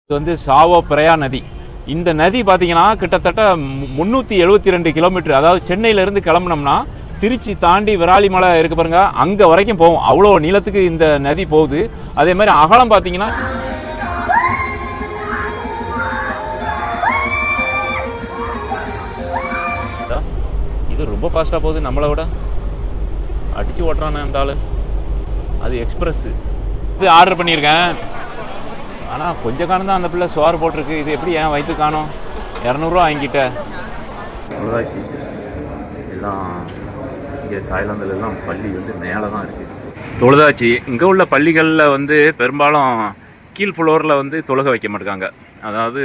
இது வந்து சாவோ பிரயா நதி. இந்த நதி பார்த்தீங்கன்னா கிட்டத்தட்ட 372 கிலோமீட்டர். அதாவது சென்னையிலேருந்து கிளம்புனோம்னா திருச்சி தாண்டி விராலிமலை இருக்கு பாருங்க, அங்கே வரைக்கும் போகும். அவ்வளோ நீளத்துக்கு இந்த நதி போகுது. அதே மாதிரி அகலம் பார்த்தீங்கன்னா இது ரொம்ப ஃபாஸ்ட்டாக போகுது, நம்மளை விட அடித்து ஓட்டுறானே அந்த ஆள். அது எக்ஸ்பிரஸ். இது ஆர்டர் பண்ணியிருக்கேன், ஆனால் கொஞ்சம் காலம் தான் அந்த பிள்ளை சோறு போட்டிருக்கு. இது எப்படி ஏன் வயிற்று காணும்? 200 வாங்கிட்ட. தொழுதாச்சி எல்லாம் இங்கே தாய்லாந்தில் எல்லாம் பள்ளி வந்து மேலே தான் இருக்குது. தொழுதாச்சி இங்கே உள்ள பள்ளிகளில் வந்து பெரும்பாலும் கீழ் ஃப்ளோரில் வந்து தொழுக வைக்க மாட்டாங்க. அதாவது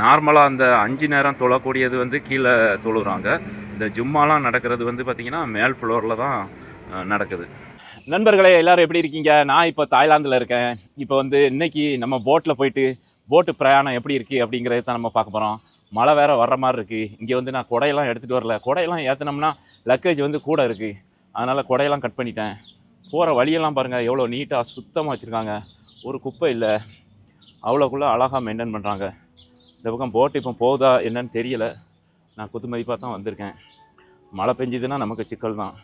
நார்மலாக அந்த 5 நேரம் தொழக்கூடியது வந்து கீழே தொழுகிறாங்க. இந்த ஜும்மாலாம் நடக்கிறது வந்து பார்த்திங்கன்னா மேல் ஃப்ளோரில் தான் நடக்குது. நண்பர்களே, எல்லோரும் எப்படி இருக்கீங்க? நான் இப்போ தாய்லாந்தில் இருக்கேன். இப்போ வந்து இன்றைக்கி நம்ம போட்டில் போயிட்டு போட்டு பிரயாணம் எப்படி இருக்குது அப்படிங்கிறத தான் நம்ம பார்க்க போகிறோம். மழை வேறு வர்ற மாதிரி இருக்குது. இங்கே வந்து நான் கொடையெல்லாம் எடுத்துகிட்டு வரல. கொடையெல்லாம் ஏற்றினோம்னா லக்கேஜ் வந்து கூட இருக்குது. அதனால் கொடையெல்லாம் கட் பண்ணிட்டேன். போகிற வழியெல்லாம் பாருங்கள் எவ்வளோ நீட்டாக சுத்தமாக வச்சுருக்காங்க. ஒரு குப்பை இல்லை. அவ்வளோக்குள்ளே அழகாக மெயின்டைன் பண்ணுறாங்க. இந்த பக்கம் போட்டு இப்போ போகுதா என்னன்னு தெரியலை. நான் குத்து மதிப்பாக தான் வந்திருக்கேன். மழை பெஞ்சுதுன்னா நமக்கு சிக்கல் தான்.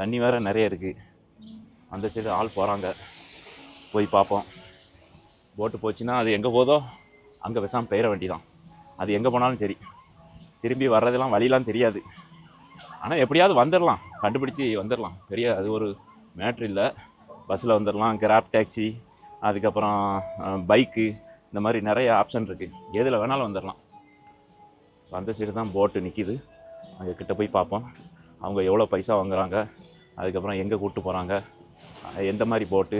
தண்ணி வேறு நிறைய இருக்குது. அந்த சைடு ஆள் போகிறாங்க, போய் பார்ப்போம். போட்டு போச்சுன்னா அது எங்கே போதோ அங்கே பேசாமல் பெயர வேண்டி தான். அது எங்கே போனாலும் சரி, திரும்பி வர்றதெல்லாம் வழியெலாம் தெரியாது. ஆனால் எப்படியாவது வந்துடலாம், கண்டுபிடிச்சி வந்துடலாம். பெரிய அது ஒரு மேட்ரு இல்லை. பஸ்ஸில் வந்துடலாம், கிராப் டாக்ஸி, அதுக்கப்புறம் பைக்கு, இந்த மாதிரி நிறைய ஆப்ஷன் இருக்குது. எதில் வேணாலும் வந்துடலாம். அந்த சைடு தான் போட்டு நிற்கிது. அங்கே கிட்ட போய் பார்ப்போம் அவங்க எவ்வளோ பைசா வாங்குறாங்க, அதுக்கப்புறம் எங்கே கூப்பிட்டு போகிறாங்க, எந்த மாதிரி போட்டு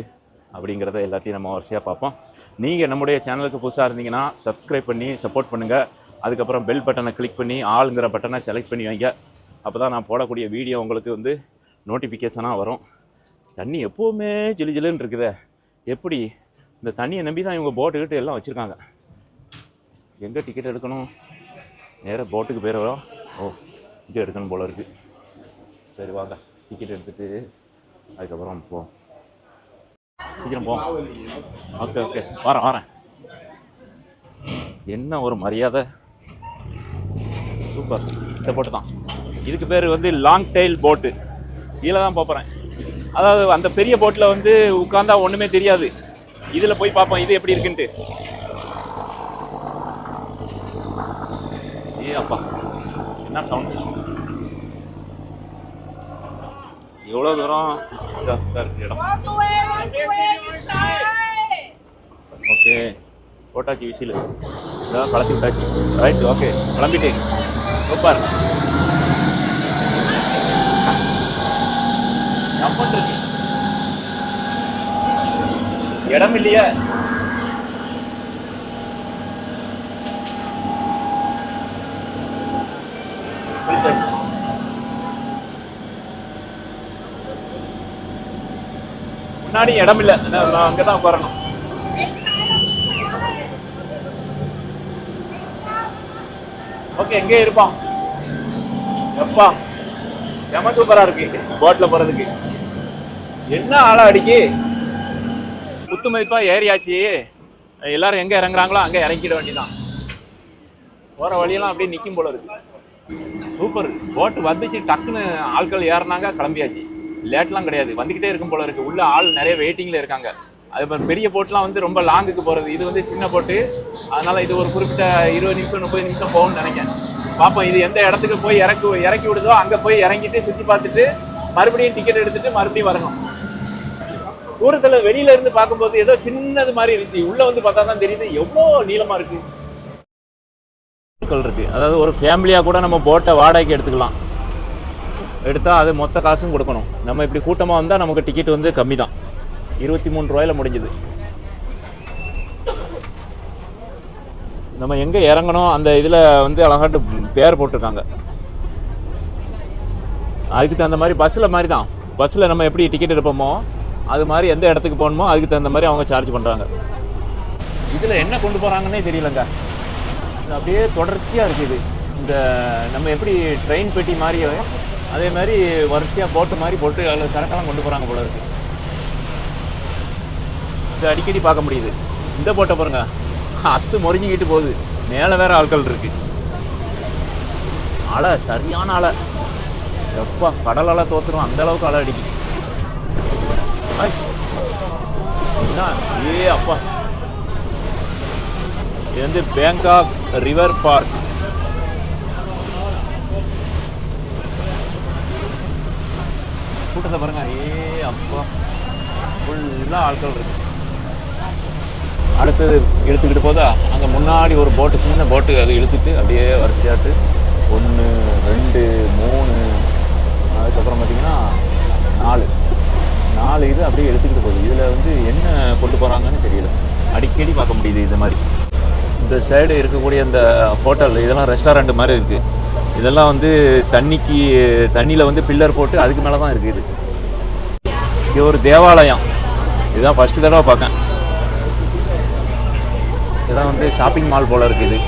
அப்படிங்கிறத எல்லாத்தையும் நம்ம வரிசையாக பார்ப்போம். நீங்கள் நம்முடைய சேனலுக்கு புதுசாக இருந்தீங்கன்னா சப்ஸ்கிரைப் பண்ணி சப்போர்ட் பண்ணுங்கள். அதுக்கப்புறம் பெல் பட்டனை கிளிக் பண்ணி ஆளுங்கிற பட்டனை செலக்ட் பண்ணி வைங்க. அப்போ தான் நான் போடக்கூடிய வீடியோ உங்களுக்கு வந்து நோட்டிஃபிகேஷனாக வரும். தண்ணி எப்போவுமே ஜிலு ஜிலுன்னு இருக்குதே. எப்படி இந்த தண்ணியை நம்பி தான் இவங்க போட்டுக்கிட்டு எல்லாம் வச்சுருக்காங்க. எங்கே டிக்கெட் எடுக்கணும்? நேராக போட்டுக்கு பேர் வரும். ஓ, இங்கே எடுக்கணும் போல இருக்குது. சரி வாங்க, டிக்கெட் எடுத்துகிட்டு அதுக்கப்புறம் போ. சீக்கிரம் போ. ஓகே ஓகே, வரேன். என்ன ஒரு மரியாதை. சூப்பர். இந்த போட்டு தான். இதுக்கு பேர் வந்து லாங் டெயில் போட்டு. இதில் தான் போகிறேன். அதாவது அந்த பெரிய போட்டில் வந்து உட்காந்தா ஒன்றுமே தெரியாது. இதில் போய் பார்ப்போம் இது எப்படி இருக்குன்ட்டு. ஏ அப்பா, என்ன சவுண்ட்! எவ்வளோ தூரம் இருக்கு இடம். ஓகே, போட்டாச்சு விசில். இதான் கலத்தி விட்டாச்சு. ரைட், ஓகே, கிளம்பிட்டு. சூப்பர். நம்பன் இருக்கு. இடம் இல்லையா? முன்னாடி இடம் இல்லை, அங்கதான் உட்காரணும். ஓகே, எங்கே இருப்பான். எப்பா செம சூப்பரா இருக்கு போட்ல போறதுக்கு. என்ன ஆளா அடிக்கி. குத்து மதிப்பா ஏறியாச்சு. எல்லாரும் எங்க இறங்குறாங்களோ அங்கே இறங்கிட வேண்டியதான். போற வழியெல்லாம் அப்படியே நிற்கும் போல இருக்கு. சூப்பர். போட்டு வந்துச்சு, டக்குன்னு ஆட்கள் ஏறினாங்க, கிளம்பியாச்சு. லேட்லாம் கிடையாது, வந்துக்கிட்டே இருக்கும் போல இருக்குது. உள்ள ஆள் நிறைய வெயிட்டிங்கில் இருக்காங்க. அது பெரிய போட்லாம் வந்து ரொம்ப லாங்குக்கு போகிறது. இது வந்து சின்ன போட்டு, அதனால் இது ஒரு குறிப்பிட்ட 20 நிமிஷம் 30 நிமிஷம் போகும்னு நினைக்கிறேன். பார்ப்போம் இது எந்த இடத்துக்கு போய் இறக்கி விடுதோ அங்கே போய் இறங்கிட்டு சுற்றி பார்த்துட்டு மறுபடியும் டிக்கெட் எடுத்துட்டு மறுபடியும் வரணும். தூரத்தில் வெளியில இருந்து பார்க்கும்போது ஏதோ சின்னது மாதிரி இருந்துச்சு. உள்ளே வந்து பார்த்தா தான் தெரியுது எவ்வளோ நீளமாக இருக்குது. இருக்கு. அதாவது ஒரு ஃபேமிலியாக கூட நம்ம போட்டை வாடகைக்கு எடுத்துக்கலாம். எடுத்தால் அது மொத்த காசும் கொடுக்கணும். நம்ம இப்படி கூட்டமாக வந்தால் நமக்கு டிக்கெட் வந்து கம்மி தான். 23 ரூபாயில் முடிஞ்சுது. நம்ம எங்கே இறங்கணும் அந்த இதில் வந்து அழகாட்டு பேர் போட்டிருக்காங்க. அதுக்கு தகுந்த மாதிரி பஸ்ஸில் மாதிரி தான். பஸ்ஸில் நம்ம எப்படி டிக்கெட் எடுப்போமோ அது மாதிரி எந்த இடத்துக்கு போகணுமோ அதுக்கு தகுந்த மாதிரி அவங்க சார்ஜ் பண்ணுறாங்க. இதில் என்ன கொண்டு போகிறாங்கன்னே தெரியலங்க. அப்படியே தொடர்ச்சியாக இருக்குது. இந்த நம்ம எப்படி ட்ரெயின் பெட்டி மாதிரி அதே மாதிரி வரிசையாக போட்டு மாதிரி போட்டு அதில் சரக்கெல்லாம் கொண்டு போகிறாங்க போல இருக்கு. இது அடிக்கடி பார்க்க முடியுது. இந்த போட்டை பாருங்க, அத்து முறிஞ்சிக்கிட்டு போகுது. மேலே வேற ஆட்கள் இருக்கு. அலை சரியான அலை. எப்பா கடல் அலை தோத்துரும், அந்த அளவுக்கு அலை அடிக்கும். ஏ அப்பா, இது வந்து பேங்காக் ரிவர் பார்க். கூட்டத்தை பாருங்க. ஏ அப்பா, ஃபுல்லாக ஆட்கள் இருக்கு. அடுத்தது இழுத்துக்கிட்டு போதா, அங்கே முன்னாடி ஒரு போட்டு, சின்ன போட்டு, அதை இழுத்துட்டு அப்படியே வரிசையாட்டு 1 2 3, அதுக்கப்புறம் பார்த்தீங்கன்னா 4 இது அப்படியே எடுத்துக்கிட்டு போகுது. இதில் வந்து என்ன கொண்டு போகிறாங்கன்னு தெரியல. அடிக்கடி பார்க்க முடியுது இது மாதிரி. இந்த சைடு இருக்கக்கூடிய இந்த ஹோட்டல் இதெல்லாம் ரெஸ்டாரண்ட் மாதிரி இருக்குது. இதெல்லாம் வந்து தண்ணியில் வந்து பில்லர் போட்டு அதுக்கு மேலே தான் இருக்குது. இது ஒரு தேவாலயம். இதுதான் ஃபஸ்ட்டு தடவை பார்க்கேன். இதெல்லாம் வந்து ஷாப்பிங் மால் போல் இருக்குது.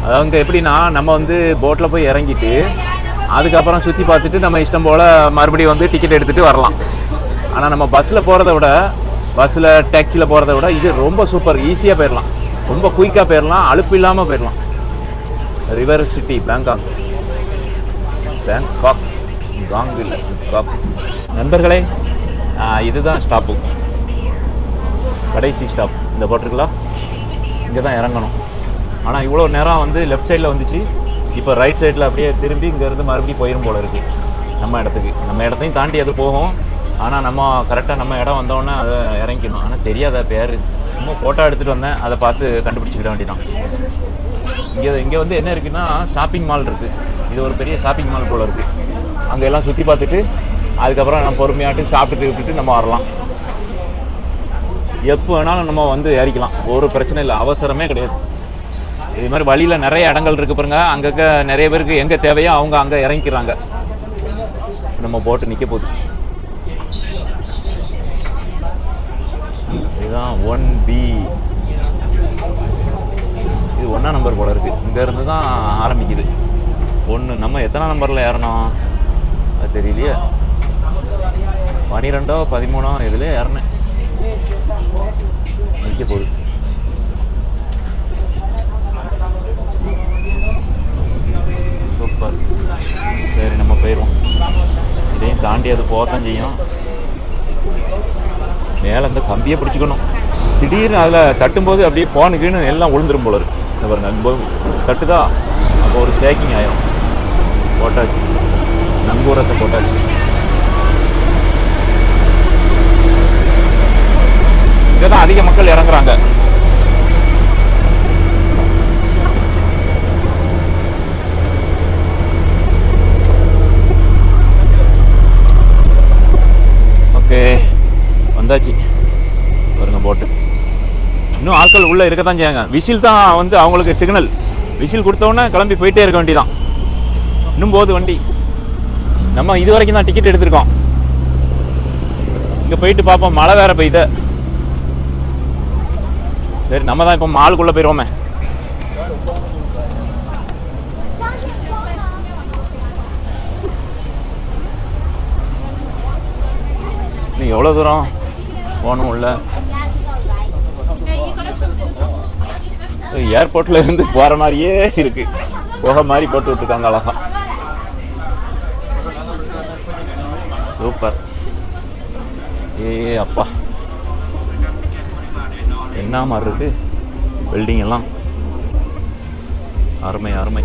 அதாவது எப்படின்னா, நம்ம வந்து போட்டில் போய் இறங்கிட்டு அதுக்கப்புறம் சுற்றி பார்த்துட்டு நம்ம இஷ்டம் போல் மறுபடியும் வந்து டிக்கெட் எடுத்துகிட்டு வரலாம். ஆனால் நம்ம பஸ்ஸில் போகிறத விட, டாக்ஸியில் போகிறத விட இது ரொம்ப சூப்பர். ஈஸியாக போயிடலாம், ரொம்ப குயிக்காக போயிடலாம், அலுப்பு இல்லாமல் போயிடலாம். River city Bangkok. நண்பர்களே, இதுதான் ஸ்டாப்பு, கடைசி ஸ்டாப். இந்த போட்டிருக்கலாம், இங்கே தான் இறங்கணும். ஆனால் இவ்வளோ நேரம் வந்து லெஃப்ட் சைடில் வந்துச்சு, இப்போ ரைட் சைடில் அப்படியே திரும்பி இங்கேருந்து மறுபடியும் போயிடும் போல இருக்குது நம்ம இடத்துக்கு. நம்ம இடத்தையும் தாண்டி அது போகும். ஆனால் நம்ம கரெக்டாக நம்ம இடம் வந்தோடனே அதை இறங்கிக்கணும். ஆனால் தெரியாத பேர், சும்மா ஃபோட்டோ எடுத்துகிட்டு வந்தேன், அதை பார்த்து கண்டுபிடிச்சிக்கிட வேண்டியதான். இங்கே வந்து என்ன இருக்குன்னா, ஷாப்பிங் மால் இருக்குது. இது ஒரு பெரிய ஷாப்பிங் மால் போல் இருக்குது. அங்கே எல்லாம் சுற்றி பார்த்துட்டு அதுக்கப்புறம் நம்ம பொறுமையாட்டு சாப்பிட்டுட்டு விட்டுட்டு நம்ம வரலாம். எப்போ வேணாலும் நம்ம வந்து ஏறிக்கலாம், ஒரு பிரச்சனை இல்லை, அவசரமே கிடையாது. இது மாதிரி வழியில் நிறைய இடங்கள் இருக்கு பாருங்க. அங்கங்கே நிறைய பேருக்கு எங்கே தேவையோ அவங்க அங்கே இறங்கிக்கிறாங்க. நம்ம போட்டு நிற்க போகுது. இதுதான் 1B. இது 1ஆம் நம்பர் போல இருக்கு. இங்கேருந்து தான் ஆரம்பிக்குது 1. நம்ம எத்தனை நம்பரில் ஏறணும் அது தெரியலையே. 12ஓ 13ஓ இதுலேயே ஏறினேன். நிற்க போகுது. சூப்பர். சரி, நம்ம போயிடுவோம். இதையும் தாண்டி அது போகத்தான் செய்யும். மேலே அந்த கம்பியை பிடிச்சிக்கணும். திடீர்னு அதில் தட்டும்போது அப்படியே போனுக்குன்னு எல்லாம் விழுந்துரும் போல இருக்கு. இந்த பாருங்க, தட்டுதா, அப்போ ஒரு ஷேக்கிங் ஆயிரும். போட்டாச்சு, நங்கூரத்தை போட்டாச்சு. இங்கே தான் அதிக மக்கள் இறங்குறாங்க. ஓகே, வந்தாச்சு பாருங்க போட்டு. இன்னும் ஆட்கள் உள்ளே இருக்க தான் செய்யாங்க. விசில் தான் வந்து அவங்களுக்கு சிக்னல். விசில் கொடுத்தோன்னே கிளம்பி போயிட்டே இருக்க வேண்டியதான். இன்னும் போகுது வண்டி. நம்ம இது வரைக்கும் தான் டிக்கெட் எடுத்திருக்கோம். இங்கே போயிட்டு பார்ப்போம். மழை வேற பெய்யுது. சரி, நம்ம தான் இப்போ மாலுக்குள்ளே போயிடுவோமே. நீ எவ்வளோ தூரம் போகணும் உள்ள? ஏர்போர்ட்ல இருந்து போற மாதிரியே இருக்கு. புகை மாதிரி போட்டு விட்டுருக்காங்க அழகா. சூப்பர். ஏ அப்பா, என்ன மாதிரி இருக்கு பில்டிங் எல்லாம். அருமை அருமை.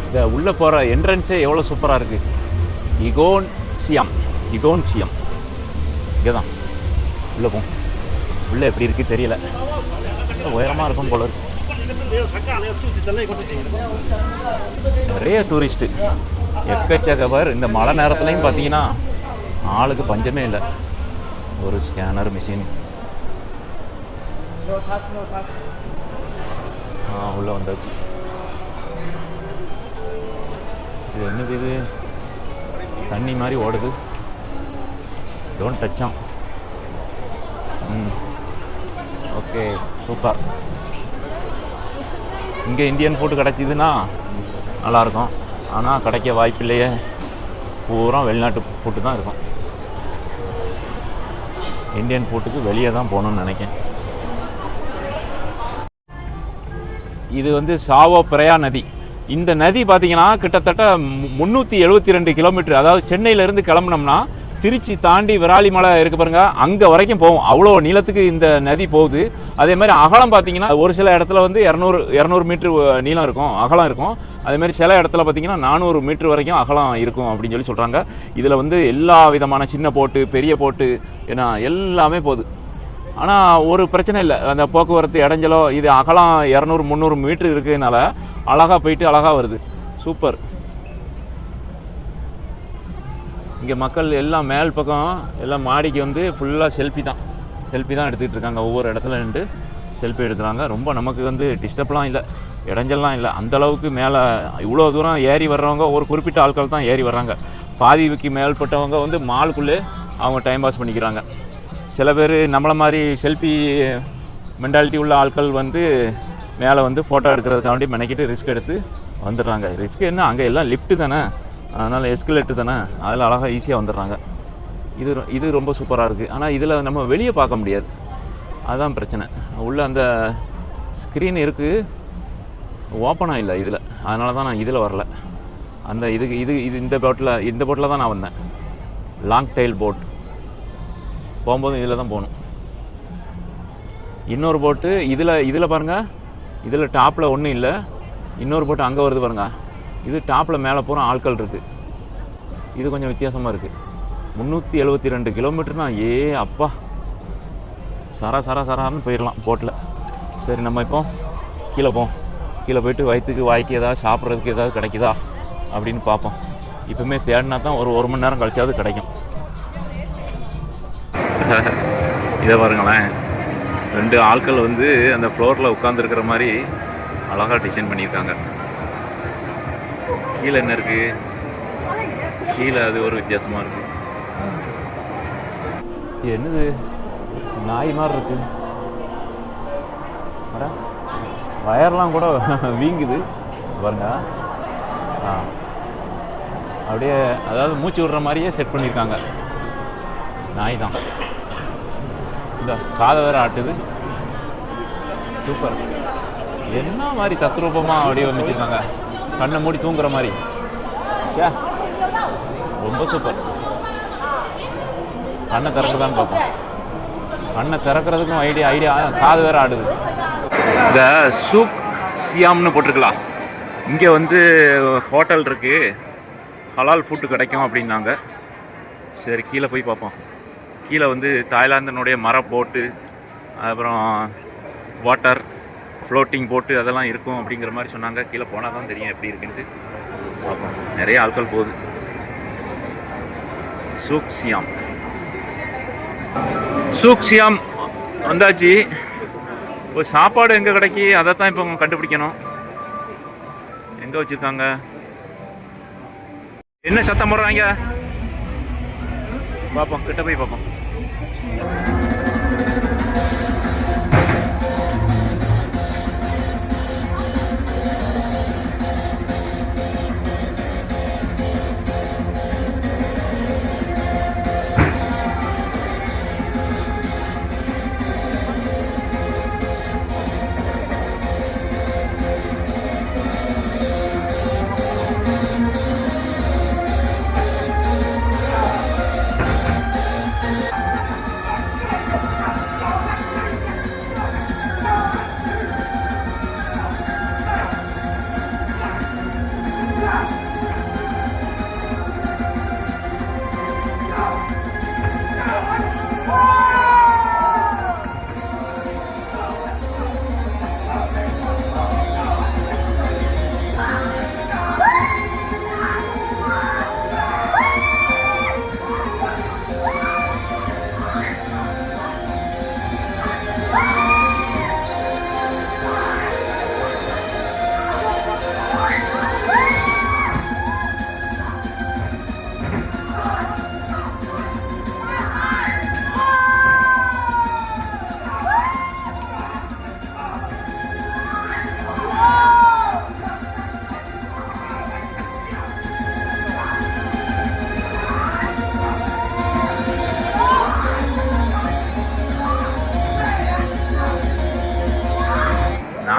இந்த உள்ள போற என்ட்ரன்ஸே எவ்வளவு சூப்பரா இருக்கு. இகோன்சியம். இங்கதான் உள்ள போம். உள்ள எப்படி இருக்கு தெரியல, உயரமா இருக்கும் போல இருக்கு. நிறைய டூரிஸ்ட், எக்கச்சக்க பேர். இந்த மழை நேரத்துலையும் பார்த்தீங்கன்னா ஆளுக்கு பஞ்சமே இல்லை. ஒரு ஸ்கேனர் மிஷின். உள்ள வந்தாச்சு. இது என்னது? இது தண்ணி மாதிரி ஓடுது. டோன்ட் டச்சாம். Okay, super. இங்கே இந்தியன் ஃபுட்டு கிடச்சிதுன்னா நல்லாயிருக்கும். ஆனால் கிடைக்க வாய்ப்பு இல்லையே. பூரா வெளிநாட்டு ஃபுட்டு தான் இருக்கும். இந்தியன் போர்ட்டுக்கு வெளியே தான் போகணும்னு நினைக்கிறேன். இது வந்து சாவோ பிரயா நதி. இந்த நதி பார்த்தீங்கன்னா கிட்டத்தட்ட 372 கிலோமீட்டர். அதாவது சென்னையிலேருந்து கிளம்புனோம்னா திருச்சி தாண்டி விராலிமலை இருக்கு பாருங்க, அங்கே வரைக்கும் போகும். அவ்வளோ நீளத்துக்கு இந்த நதி போகுது. அதே மாதிரி அகலம் பார்த்தீங்கன்னா ஒரு சில இடத்துல வந்து 200 மீட்டர் நீளம் இருக்கும், அகலம் இருக்கும். அதே மாதிரி சில இடத்துல பார்த்தீங்கன்னா 400 மீட்டர் வரைக்கும் அகலம் இருக்கும் அப்படின்னு சொல்கிறாங்க. இதில் வந்து எல்லா விதமான சின்ன போட்டு பெரிய போட்டு ஏன்னா எல்லாமே போகுது. ஆனால் ஒரு பிரச்சனை இல்லை, அந்த போக்குவரத்து இடைஞ்சலோ. இது அகலம் 200-300 மீட்டர் இருக்கிறதுனால அழகாக போயிட்டு அழகாக வருது. சூப்பர். இங்கே மக்கள் எல்லாம் மேல் பக்கம் எல்லாம் மாடிக்கு வந்து ஃபுல்லாக செல்ஃபி தான் எடுத்துக்கிட்டு இருக்காங்க. ஒவ்வொரு இடத்துல நின்று செல்ஃபி எடுக்கிறாங்க. ரொம்ப நமக்கு வந்து டிஸ்டர்ப்லாம் இல்லை, இடைஞ்சல்லாம் இல்லை. அந்தளவுக்கு மேலே இவ்வளோ தூரம் ஏறி வர்றவங்க ஒரு குறிப்பிட்ட ஆட்கள் தான் ஏறி வர்றாங்க. பாதிக்கு மேல்பட்டவங்க வந்து மாலுக்குள்ளே அவங்க டைம் பாஸ் பண்ணிக்கிறாங்க. சில பேர் நம்மளை மாதிரி செல்ஃபி மென்டாலிட்டி உள்ள ஆட்கள் வந்து மேலே வந்து ஃபோட்டோ எடுக்கிறதுக்காண்டி மெனக்கிட்டு ரிஸ்க் எடுத்து வந்துடுறாங்க. ரிஸ்க் என்ன, அங்கே எல்லாம் லிஃப்ட்டு தானே, அதனால் எஸ்கலேட்டு தானே, அதில் அழகாக ஈஸியாக வந்துடுறாங்க. இது ரொம்ப சூப்பராக இருக்குது. ஆனால் இதில் நம்ம வெளியே பார்க்க முடியாது, அதுதான் பிரச்சனை. உள்ள அந்த ஸ்க்ரீன் இருக்குது, ஓப்பனாக இல்லை இதில். அதனால தான் நான் இதில் வரல. அந்த இது இந்த போட்டில் தான் நான் வந்தேன். லாங் டெயில் போட் போகும்போது இதில் தான் போகணும். இன்னொரு போட்டு இதில் பாருங்கள், இதில் டாப்பில் ஒன்றும் இல்லை. இன்னொரு போட்டு அங்கே வருது பாருங்கள், இது டாப்பில் மேலே போகிற ஆட்கள் இருக்குது. இது கொஞ்சம் வித்தியாசமாக இருக்குது. 372 கிலோமீட்டர்னா அப்பா, சரான்னு போயிடலாம் போட்டில். சரி, நம்ம இப்போ கீழே போயிட்டு வயிற்றுக்கு வாய்க்கு ஏதாவது சாப்பிட்றதுக்கு ஏதாவது கிடைக்குதா அப்படின்னு பார்ப்போம். இப்போவுமே தேடினா தான் ஒரு மணி நேரம் கழிச்சாவது கிடைக்கும். இதை பாருங்களேன், 2 ஆட்கள் வந்து அந்த ஃப்ளோரில் உட்காந்துருக்கிற மாதிரி அழகாக டிசைன் பண்ணியிருக்காங்க. கீழே என்ன இருக்குது, கீழே அது ஒரு வித்தியாசமாக இருக்குது. என்னது நாய் மாதிரி இருக்கு, வயர்லாம் கூட வீங்குது பாருங்க. அப்படியே அதாவது மூச்சு விடுற மாதிரியே செட் பண்ணியிருக்காங்க. நாய் தான், இந்த காதை வேற ஆட்டுது. சூப்பர். என்ன மாதிரி தத்ரூபமாக வடிவமைச்சிருக்காங்க, கண்ணை மூடி தூங்குற மாதிரி. ரொம்ப சூப்பர். கண்ணை திறக்குதான்னு பார்ப்போம். கண்ணை திறக்கிறதுக்கும் ஐடியா காது வேற ஆடுது. இந்த சூக் சியாம்னு போட்டிருக்கலாம். இங்கே வந்து ஹோட்டல் இருக்குது, ஹலால் ஃபுட்டு கிடைக்கும் அப்படின்னாங்க. சரி, கீழே போய் பார்ப்போம். கீழே வந்து தாய்லாந்தினுடைய மர போட்டு, அப்புறம் வாட்டர் ஃப்ளோட்டிங் போட்டு அதெல்லாம் இருக்கும் அப்படிங்கிற மாதிரி சொன்னாங்க. கீழே போனால் தான் தெரியும் எப்படி இருக்குன்ட்டு. பார்ப்போம். நிறைய ஆட்கள் போகுது. சூக் சியாம் வந்தாச்சு. ஒரு சாப்பாடு எங்கே கிடைக்கி, அதை தான் இப்போ கண்டுபிடிக்கணும். எங்கே வச்சுருக்காங்க, என்ன சத்தம் போடுறாங்க பார்ப்போம். கிட்ட போய் பார்ப்போம்.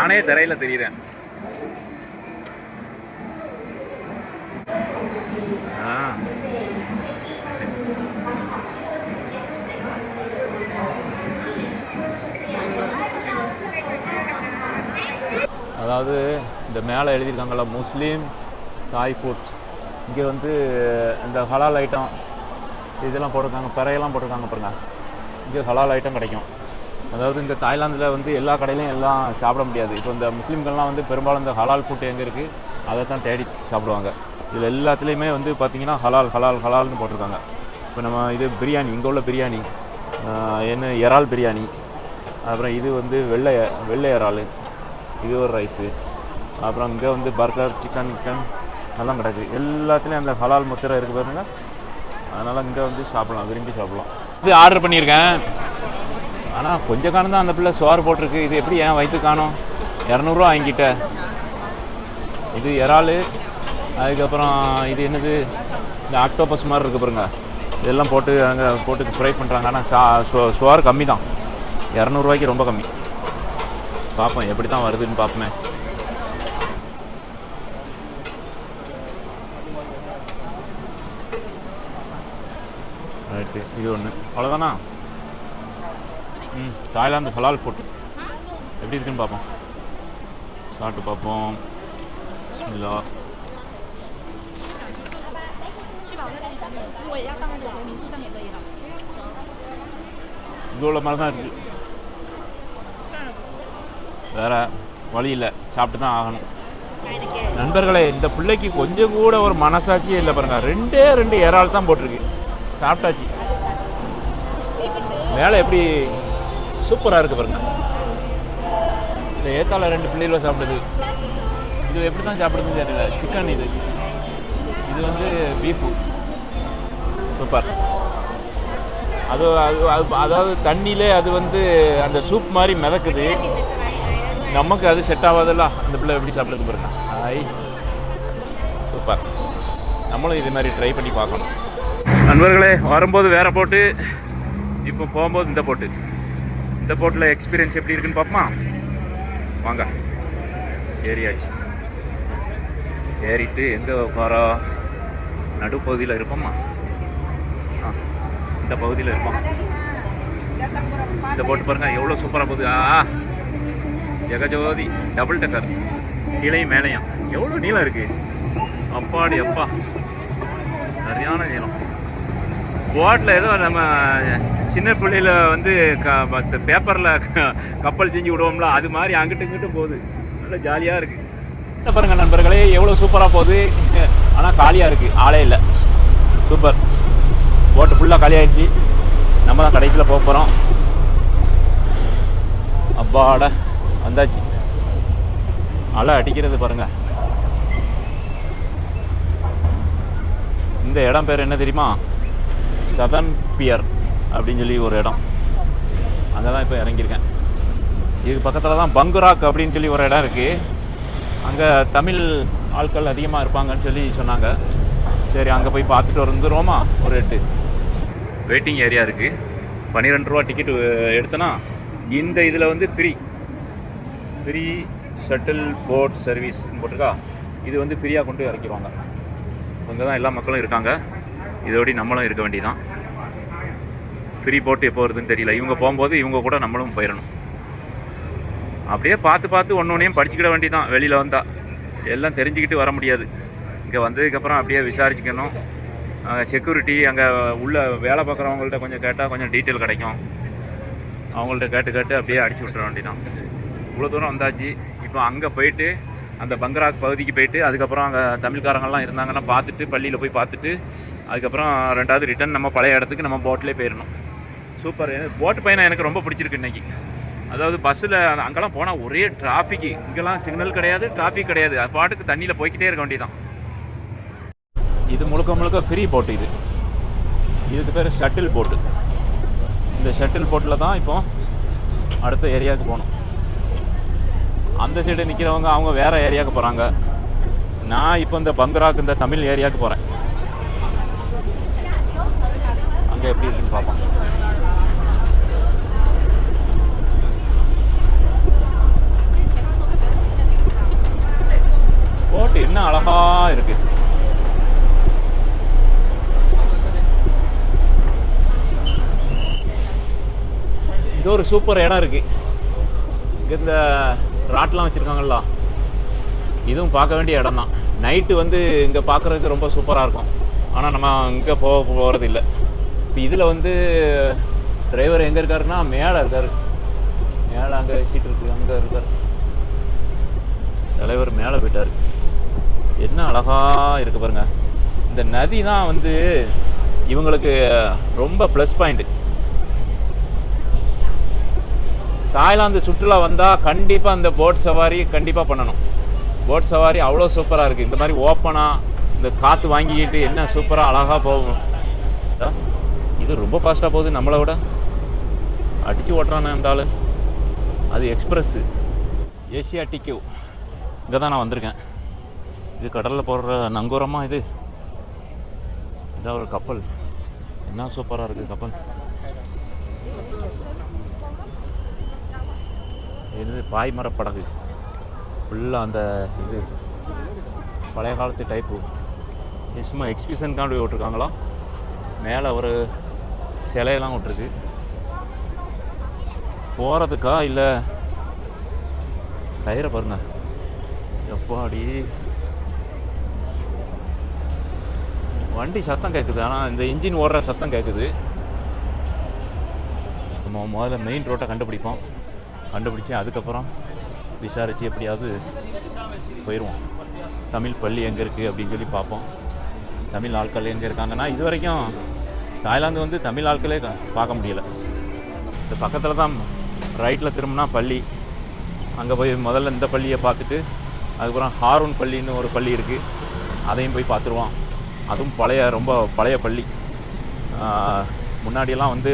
நானே தரையில் தெரியுறேன். அதாவது இந்த மேலே எழுதியிருக்காங்கல்ல முஸ்லீம் தாய் ஃபுட், இங்கே வந்து இந்த ஹலால் ஐட்டம் இதெல்லாம் போட்டிருக்காங்க, பிறையெல்லாம் போட்டிருக்காங்க பாருங்க. இங்கே ஹலால் ஐட்டம் கிடைக்கும். அதாவது இந்த தாய்லாந்தில் வந்து எல்லா கடையிலையும் எல்லாம் சாப்பிட முடியாது. இப்போ இந்த முஸ்லீம்கள்லாம் வந்து பெரும்பாலும் இந்த ஹலால் ஃபுட் எங்கே இருக்குது அதை தான் தேடி சாப்பிடுவாங்க. இதில் எல்லாத்துலேயுமே வந்து பார்த்திங்கன்னா ஹலால் ஹலால் ஹலால்னு போட்டிருக்காங்க. இப்போ நம்ம இது பிரியாணி, இங்கே உள்ள பிரியாணி என்ன இறால் பிரியாணி, அப்புறம் இது வந்து வெள்ளை இறால், இது ஒரு ரைஸு, அப்புறம் இங்கே வந்து பர்கர் சிக்கன் எல்லாம் கிடக்கு. எல்லாத்துலேயும் அந்த ஹலால் முத்திரை இருக்குது பாருங்க. அதனால் இங்கே வந்து சாப்பிடலாம், விரும்பி சாப்பிடலாம். இது ஆர்டர் பண்ணியிருக்கேன். ஆனால் கொஞ்சம் காலம் தான் அந்த பிள்ளை சோறு போட்டிருக்கு. இது எப்படி ஏன் வயிற்று காணும்? 200 வாங்கிட்ட. இது இறால், அதுக்கப்புறம் இது என்னது இந்த ஆக்டோபஸ் மாதிரி இருக்குது பாருங்க. இதெல்லாம் போட்டு அங்கே போட்டு ஃப்ரை பண்ணுறாங்க. ஆனால் சோறு கம்மி தான், 200 ரொம்ப கம்மி. பார்ப்போம் எப்படி தான் வருதுன்னு பார்ப்போமே. ரைட்டு, இது ஒன்று அவ்வளோதானா? தாய்லாந்து ஹலால் ஃபுட் எப்படி இருக்குன்னு பார்ப்போம், சாப்பிட்டு பார்ப்போம். இல்லை இது உள்ள மாதிரி தான் இருக்குது. வேற வழி இல்லை, சாப்பிட்டு தான் ஆகணும். நண்பர்களே, இந்த பிள்ளைக்கு கொஞ்சம் கூட ஒரு மனசாட்சியே இல்லை பாருங்க. 2 இறால் தான் போட்டிருக்கு. சாப்பிட்டாச்சு. மேலே எப்படி சூப்பராக இருக்குது பாருங்க. இந்த ஏத்தால 2 பிள்ளைகளை சாப்பிடுது. இது எப்படி தான் சாப்பிடுதுன்னு தெரியல. சிக்கன் இது வந்து பீஃபு. சூப்பர். அதாவது தண்ணியிலே அது வந்து அந்த சூப் மாதிரி மிதக்குது. நமக்கு அது செட் ஆகாதல்ல. அந்த பிள்ளை எப்படி சாப்பிடுறது பாருங்க. சூப்பர். நம்மளும் இது மாதிரி ட்ரை பண்ணி பார்க்கணும். நண்பர்களே, வரும்போது வேற போட்டு, இப்போ போகும்போது இந்த போட்டு. இந்த போட்டில் எக்ஸ்பீரியன்ஸ் எப்படி இருக்குன்னு பார்ப்போமா? வாங்க. ஏறியாச்சு. ஏறிட்டு எங்கே உட்காரோம்? நடுப்பகுதியில் இருப்போம்மா. இந்த பகுதியில் இருப்போம். இந்த போட்டு பாருங்க எவ்வளோ சூப்பராக போகுது. ஜெகஜோதி டபுள் டக்கர், கீழையும் மேலையும். எவ்வளோ நீளம் இருக்கு. அப்பாடி அப்பா, சரியான நீளம். போட்டில் ஏதோ நம்ம சின்ன பிள்ளையில வந்து பேப்பரில் கப்பல் செஞ்சு விடுவோம்ல, அது மாதிரி அங்கிட்டு இங்கிட்டு போகுது. நல்லா ஜாலியாக இருக்கு. பாருங்க நண்பர்களே, எவ்வளோ சூப்பராக போகுது. ஆனால் காலியாக இருக்கு, ஆளே இல்லை. சூப்பர். போட்டு ஃபுல்லாக காலி ஆயிடுச்சு. நம்ம தான் கடைசியில் போக போகிறோம். அப்பாட வந்தாச்சு. அலை அடிக்கிறது பாருங்க. இந்த இடம் பேர் என்ன தெரியுமா? சதர்ன் பியர் அப்படின்னு சொல்லி ஒரு இடம். அங்கே தான் இப்போ இறங்கியிருக்கேன். இதுக்கு பக்கத்தில் தான் பங்குராக் அப்படின்னு சொல்லி ஒரு இடம் இருக்குது. அங்கே தமிழ் ஆட்கள் அதிகமாக இருப்பாங்கன்னு சொல்லி சொன்னாங்க. சரி, அங்கே போய் பார்த்துட்டு வந்துடுவோமா? ஒரு 8 வெயிட்டிங் ஏரியா இருக்குது. 12 ரூபா டிக்கெட்டு எடுத்தோன்னா இந்த இதில் வந்து ஃப்ரீ ஷட்டில் போட் சர்வீஸ் போட்டிருக்கா. இது வந்து ஃப்ரீயாக கொண்டு இறக்கிடுவாங்க. அங்கே தான் எல்லா மக்களும் இருக்காங்க. இதோடி நம்மளும் இருக்க வேண்டியதான். ஃப்ரீ போட்டு எப்போ வருதுன்னு தெரியல. இவங்க போகும்போது இவங்க கூட நம்மளும் போயிடணும். அப்படியே பார்த்து ஒன்னொன்னையும் படிச்சுக்கிட வேண்டியதான். வெளியில் வந்தால் எல்லாம் தெரிஞ்சுக்கிட்டு வர முடியாது. இங்கே வந்ததுக்கப்புறம் அப்படியே விசாரிச்சுக்கணும். செக்யூரிட்டி அங்கே உள்ள வேலை பார்க்குறவங்கள்ட்ட கொஞ்சம் கேட்டால் கொஞ்சம் டீட்டெயில் கிடைக்கும். அவங்கள்ட்ட கேட்டு அப்படியே அடிச்சு விட்டுற வேண்டியதான். இவ்வளோ தூரம் வந்தாச்சு. இப்போ அங்கே போயிட்டு அந்த பங்கராக் பகுதிக்கு போயிட்டு அதுக்கப்புறம் அங்கே தமிழ்காரங்கள்லாம் இருந்தாங்கன்னா பார்த்துட்டு பள்ளியில் போய் பார்த்துட்டு அதுக்கப்புறம் 2வது ரிட்டன் நம்ம பழைய இடத்துக்கு நம்ம போட்லேயே போயிடணும். சூப்பர். போட்டு பயணம் எனக்கு ரொம்ப பிடிச்சிருக்கு இன்றைக்கி. அதாவது பஸ்ஸில் அங்கெல்லாம் போனால் ஒரே டிராஃபிக்கு. இங்கெல்லாம் சிக்னல் கிடையாது, டிராஃபிக் கிடையாது. அது பாட்டுக்கு தண்ணியில் போய்கிட்டே இருக்க வேண்டியதான். இது முழுக்க ஃப்ரீ போட்டு. இதுக்கு பேர் ஷட்டில் போட்டு. இந்த ஷட்டில் போட்டில் தான் இப்போ அடுத்த ஏரியாவுக்கு போகணும். அந்த சைடு நிற்கிறவங்க அவங்க வேறு ஏரியாவுக்கு போகிறாங்க. நான் இப்போ இந்த பங்கராக் இந்த தமிழ் ஏரியாவுக்கு போகிறேன். அங்கே எப்படி இருக்குன்னு பார்ப்போம். இது ஒரு சூப்பர் இடம் இருக்குது. இங்கே இந்த ராட்லாம் வச்சுருக்காங்களா, இதுவும் பார்க்க வேண்டிய இடம் தான். நைட்டு வந்து இங்கே பார்க்குறதுக்கு ரொம்ப சூப்பராக இருக்கும். ஆனால் நம்ம இங்கே போகிறது இல்லை. இப்போ இதில் வந்து டிரைவர் எங்கே இருக்காருன்னா மேலே இருக்கார். மேலே அங்கே சீட் இருக்குது, அங்கே இருக்கார் தலைவர். மேலே போயிட்டார். என்ன அழகாக இருக்குது பாருங்க. இந்த நதி தான் வந்து இவங்களுக்கு ரொம்ப ப்ளஸ் பாயிண்ட். தாய்லாந்து சுற்றுலா வந்தால் கண்டிப்பாக இந்த போட் சவாரி கண்டிப்பாக பண்ணணும். போட் சவாரி அவ்வளோ சூப்பராக இருக்குது. இந்த மாதிரி ஓப்பனாக இந்த காற்று வாங்கிக்கிட்டு என்ன சூப்பராக அழகாக போகும். இது ரொம்ப ஃபாஸ்ட்டாக போகுது, நம்மளை விட அடித்து ஓட்டுறானே அந்த ஆள். அது எக்ஸ்பிரஸ்ஸு ஏசியாட்டிக்கு. இங்கே தான் நான் வந்திருக்கேன். இது கடலில் போடுற நங்கூரமாக இது. இதான் ஒரு கப்பல். என்ன சூப்பராக இருக்குது கப்பல். இது பாய்மரப்படகு ஃபுல்லாக அந்த இது பழைய காலத்து டைப்பு. சும்மா எக்ஸிபிஷனுக்காண்டி விட்டுருக்காங்களா. மேலே ஒரு சிலையெல்லாம் விட்டுருக்கு. போகிறதுக்கா இல்லை டயரை பாருங்க எப்பாடி. வண்டி சத்தம் கேட்குது, ஆனால் இந்த இன்ஜின் ஓடுற சத்தம் கேட்குது. நம்ம முதல்ல மெயின் ரோட்டை கண்டுபிடிப்போம். கண்டுபிடிச்சி அதுக்கப்புறம் விசாரித்து எப்படியாவது போயிடுவோம். தமிழ் பள்ளி எங்கே இருக்குது அப்படின்னு சொல்லி பார்ப்போம். தமிழ் ஆட்கள் எங்கே இருக்காங்கன்னா, இது வரைக்கும் தாய்லாந்து வந்து தமிழ் ஆட்களே பார்க்க முடியலை. இந்த பக்கத்தில் தான் ரைட்டில் திரும்பினா பள்ளி. அங்கே போய் முதல்ல இந்த பள்ளியை பார்த்துட்டு அதுக்கப்புறம் ஹாரூன் பள்ளின்னு ஒரு பள்ளி இருக்குது, அதையும் போய் பார்த்துருவோம். அதுவும் ரொம்ப பழைய பள்ளி. முன்னாடியெல்லாம் வந்து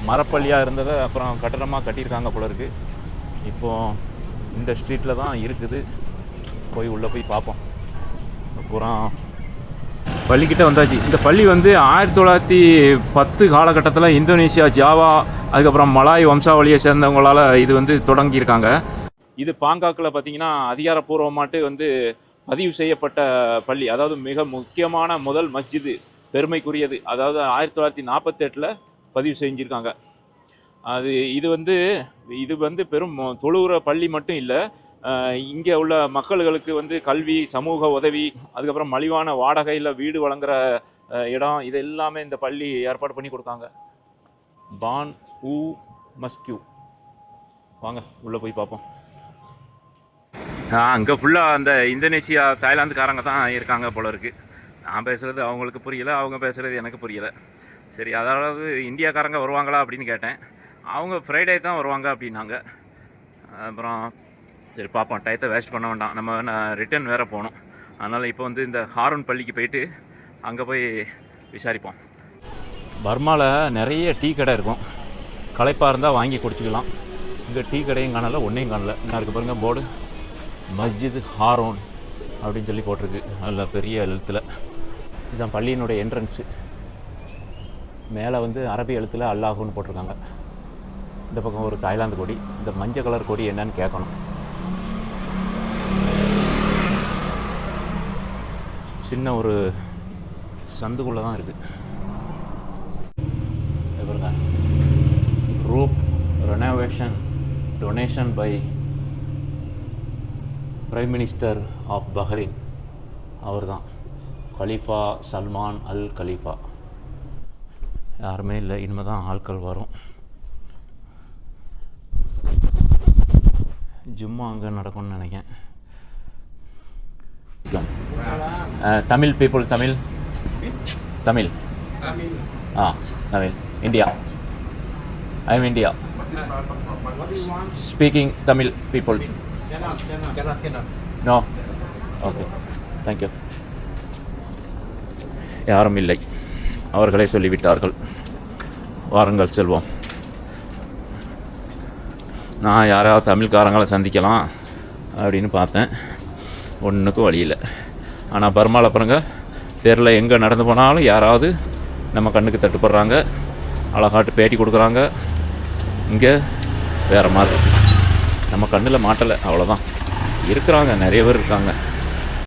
மரப்பள்ளியாக இருந்ததை அப்புறம் கட்டடமாக கட்டியிருக்காங்க போல இருக்குது. இப்போது இந்த ஸ்ட்ரீட்டில் தான் இருக்குது. போய் உள்ளே போய் பார்ப்போம். அப்புறம் பள்ளிக்கிட்ட வந்தாச்சு. இந்த பள்ளி வந்து 1910 காலகட்டத்தில் இந்தோனேஷியா, ஜாவா, அதுக்கப்புறம் மலாய் வம்சாவளியை சேர்ந்தவங்களால் இது வந்து தொடங்கியிருக்காங்க. இது பாங்காக்கில் பார்த்திங்கன்னா அதிகாரப்பூர்வமாட்டு வந்து பதிவு செய்யப்பட்ட பள்ளி. அதாவது மிக முக்கியமான முதல் மஸ்ஜிது, பெருமைக்குரியது. அதாவது 1948 பதிவு செஞ்சுருக்காங்க. இது வந்து பெரும் தொழுகிற பள்ளி மட்டும் இல்லை, இங்கே உள்ள மக்களுக்கு வந்து கல்வி, சமூக உதவி, அதுக்கப்புறம் மலிவான வாடகையில் வீடு வழங்குகிற இடம், இது எல்லாமே இந்த பள்ளி ஏற்பாடு பண்ணி கொடுத்தாங்க. பான் ஊ மஸ்கியூ. வாங்க உள்ளே போய் பார்ப்போம். அங்கே ஃபுல்லாக அந்த இந்தோனேஷியா, தாய்லாந்துக்காரங்க தான் இருக்காங்க போல இருக்குது. நான் பேசுகிறது அவங்களுக்கு புரியலை, அவங்க பேசுகிறது எனக்கு புரியலை. சரி, அதாவது இந்தியாக்காரங்க வருவாங்களா அப்படின்னு கேட்டேன். அவங்க ஃப்ரைடே தான் வருவாங்க அப்படின்னாங்க. அப்புறம் சரி பார்ப்போம், டயத்தை வேஸ்ட் பண்ண வேண்டாம், நம்ம ரிட்டர்ன் வேறு போகணும். அதனால் இப்போ வந்து இந்த ஹாரூன் பள்ளிக்கு போயிட்டு அங்கே போய் விசாரிப்போம். பர்மாவில் நிறைய டீ கடை இருக்கும். களைப்பாக இருந்தால் வாங்கி குடிச்சிக்கலாம். இங்கே டீ கடையும் காணலை, ஒன்றையும் காணலை. என்ன இருக்குது பாருங்கள் போர்டு, மஸ்ஜித் ஹாரூன் அப்படின்னு சொல்லி போட்டிருக்கு அதில் பெரிய எழுத்தில். இதுதான் பள்ளியினுடைய என்ட்ரன்ஸு. மேலே வந்து அரபி எழுத்தில் அல்லாஹுன்னு போட்டிருக்காங்க. இந்த பக்கம் ஒரு தாய்லாந்து கொடி. இந்த மஞ்சள் கலர் கொடி என்னன்னு கேட்கணும். சின்ன ஒரு சந்துக்குள்ளே தான் இருக்குது. Roof renovation donation by prime minister of Bahrain. அவர் தான் கலீஃபா சல்மான் அல் கலீஃபா. யாருமே இல்லை, இனிமேல் தான் ஆட்கள் வரும். ஜும்மா அங்கே நடக்கும்னு நினைக்கிறேன். Tamil people, Tamil Tamil Tamil India. I am India speaking Tamil people. No, okay, thank you. யாரும் இல்லை, அவர்களே சொல்லிவிட்டார்கள். வாருங்கள் செல்வோம். நான் யாராவது தமிழ்காரங்களை சந்திக்கலாம் அப்படின்னு பார்த்தேன், ஒன்றுக்கும் வழி இல்லை. ஆனால் பர்மாவில் பாருங்க, தெருவில் எங்கே நடந்து போனாலும் யாராவது நம்ம கண்ணுக்கு தட்டுப்படுறாங்க, அழகாட்டு பேட்டி கொடுக்குறாங்க. இங்கே வேறு மாதிரி நம்ம கண்ணில் மாட்டலை, அவ்வளோதான். இருக்கிறாங்க, நிறைய பேர் இருக்காங்க.